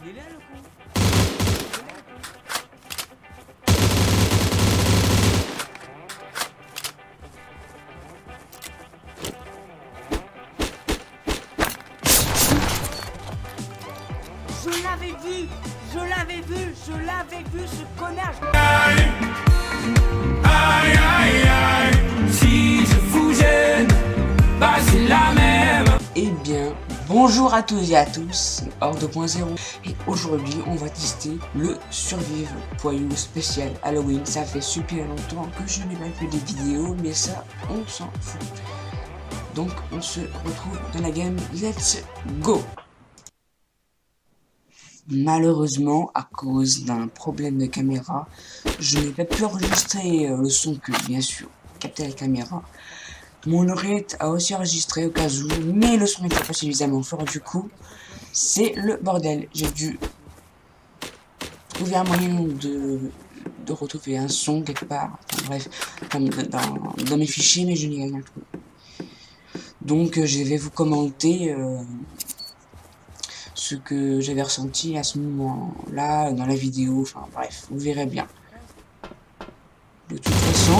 Il est là le con. Je l'avais vu, je l'avais vu, je l'avais vu ce connard. Aïe aïe aïe, si je vous gêne, bah c'est la même. Eh bien, bonjour à tous et à tous, c'est Horde 2.0 et aujourd'hui on va tester le Survive Poyou spécial Halloween. Ça fait super longtemps que je n'ai pas fait des vidéos, mais ça on s'en fout. Donc on se retrouve dans la game, let's go. Malheureusement, à cause d'un problème de caméra, je n'ai pas pu enregistrer le son que bien sûr captait la caméra. Mon oreillette a aussi enregistré au cas où, mais le son n'était pas suffisamment fort, du coup, c'est le bordel. J'ai dû trouver un moyen de retrouver un son quelque part, enfin, bref, dans mes fichiers, mais je n'y ai rien trouvé. Donc je vais vous commenter ce que j'avais ressenti à ce moment-là, dans la vidéo, enfin bref, vous verrez bien. De toute façon,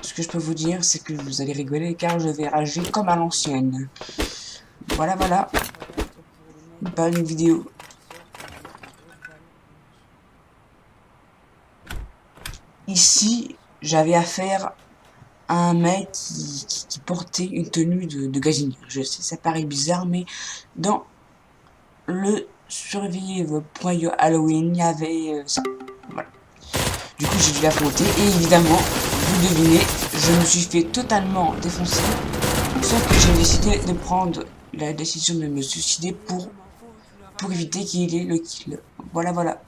ce que je peux vous dire, c'est que vous allez rigoler car je vais rager comme à l'ancienne. Voilà, voilà. Pas une vidéo. Ici, j'avais affaire à un mec qui portait une tenue de gazinier. Je sais, ça paraît bizarre, mais dans le Survive Poyou Halloween, il y avait ça. Voilà. Du coup, j'ai dû l'affronter et évidemment, vous devinez, je me suis fait totalement défoncer. Sauf que j'ai décidé de prendre la décision de me suicider pour éviter qu'il ait le kill. Voilà, voilà.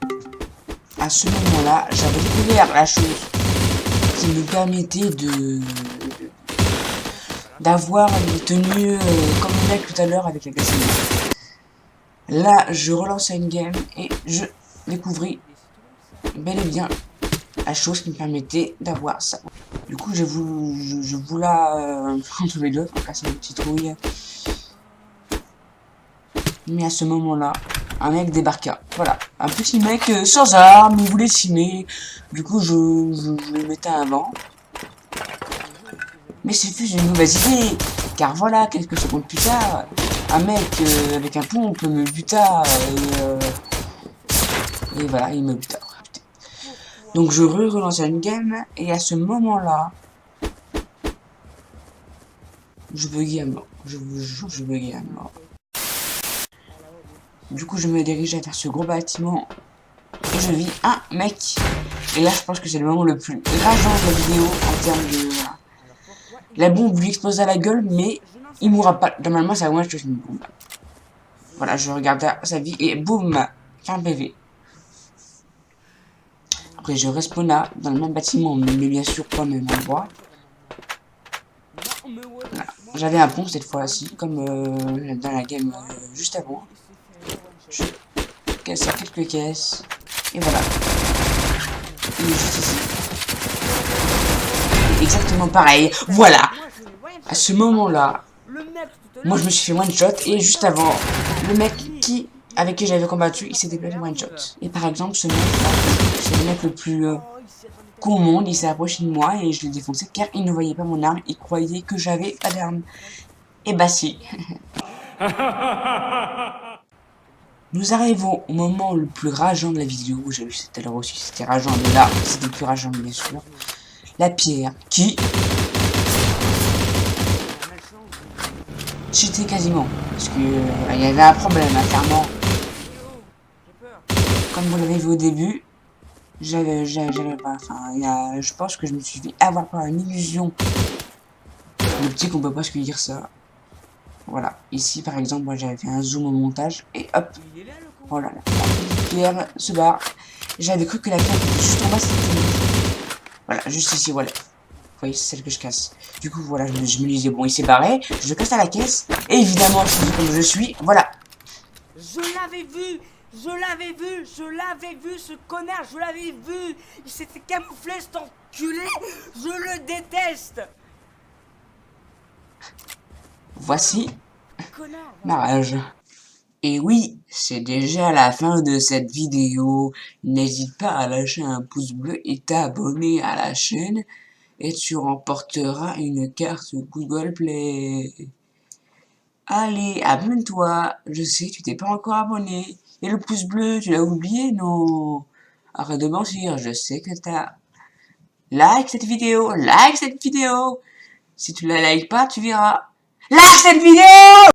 À ce moment-là, j'avais découvert la chose qui me permettait d'avoir une tenue comme le mec tout à l'heure avec la gazinière. Là, je relançais une game et je découvris bel et bien la chose qui me permettait d'avoir ça. Du coup, je vous la entre les deux, pour casser une petite rouille. Mais à ce moment-là, un mec débarqua. Voilà, un petit mec sans armes, il voulait s'aimer. Du coup, je le mettais avant. Mais c'est plus une mauvaise idée, car voilà, quelques secondes plus tard, un mec avec un pompe me buta et voilà, il me buta. Donc je relançais une game et à ce moment-là, je buguais à mort. Je vous jure, je buguais à mort. Du coup, je me dirigeais vers ce gros bâtiment et je vis un mec. Et là, je pense que c'est le moment le plus rageant de la vidéo en termes de... La bombe lui explose à la gueule, mais il mourra pas. Normalement, ça moi je une bombe. Voilà, je regardais sa vie et boum, 1 PV. Après, je respawna dans le même bâtiment, mais bien sûr pas au même endroit. Voilà. J'avais un pont cette fois-ci, comme dans la game juste avant. Je cassais quelques caisses. Et voilà. Il est juste ici. Et exactement pareil. Voilà. À ce moment-là, moi je me suis fait one shot et juste avant, le mec avec qui j'avais combattu, il s'est déplacé one shot. Et par exemple, ce mec là, c'est le mec le plus con au monde, il s'est approché de moi et je l'ai défoncé car il ne voyait pas mon arme, il croyait que j'avais pas d'arme. Et bah si. Nous arrivons au moment le plus rageant de la vidéo, j'ai vu tout à l'heure aussi, c'était rageant, mais là, c'était le plus rageant bien sûr. La pierre qui... J'étais quasiment, parce que il y avait un problème, hein, clairement. Comme vous l'avez vu au début, j'avais pas, enfin, je pense que je me suis fait avoir par une illusion. Le petit qu'on peut pas se dire ça. Voilà, ici par exemple, moi j'avais fait un zoom au montage et hop, voilà, la petite pierre se barre. J'avais cru que la pierre était juste en bas, c'était... Voilà, juste ici, voilà. Vous voyez, c'est celle que je casse. Du coup, voilà, je me disais, bon, il s'est barré, je le casse à la caisse. Et évidemment, comme je suis, voilà. Je l'avais vu, je l'avais vu, je l'avais vu, ce connard, je l'avais vu. Il s'était camouflé, cet enculé. Je le déteste. Voici ma rage. Et oui, c'est déjà la fin de cette vidéo. N'hésite pas à lâcher un pouce bleu et t'abonner à la chaîne et tu remporteras une carte Google Play. Allez, abonne-toi. Je sais, tu t'es pas encore abonné. Et le pouce bleu, tu l'as oublié? Non. Arrête de mentir, je sais que t'as... Like cette vidéo, like cette vidéo. Si tu la likes pas, tu verras. Like cette vidéo!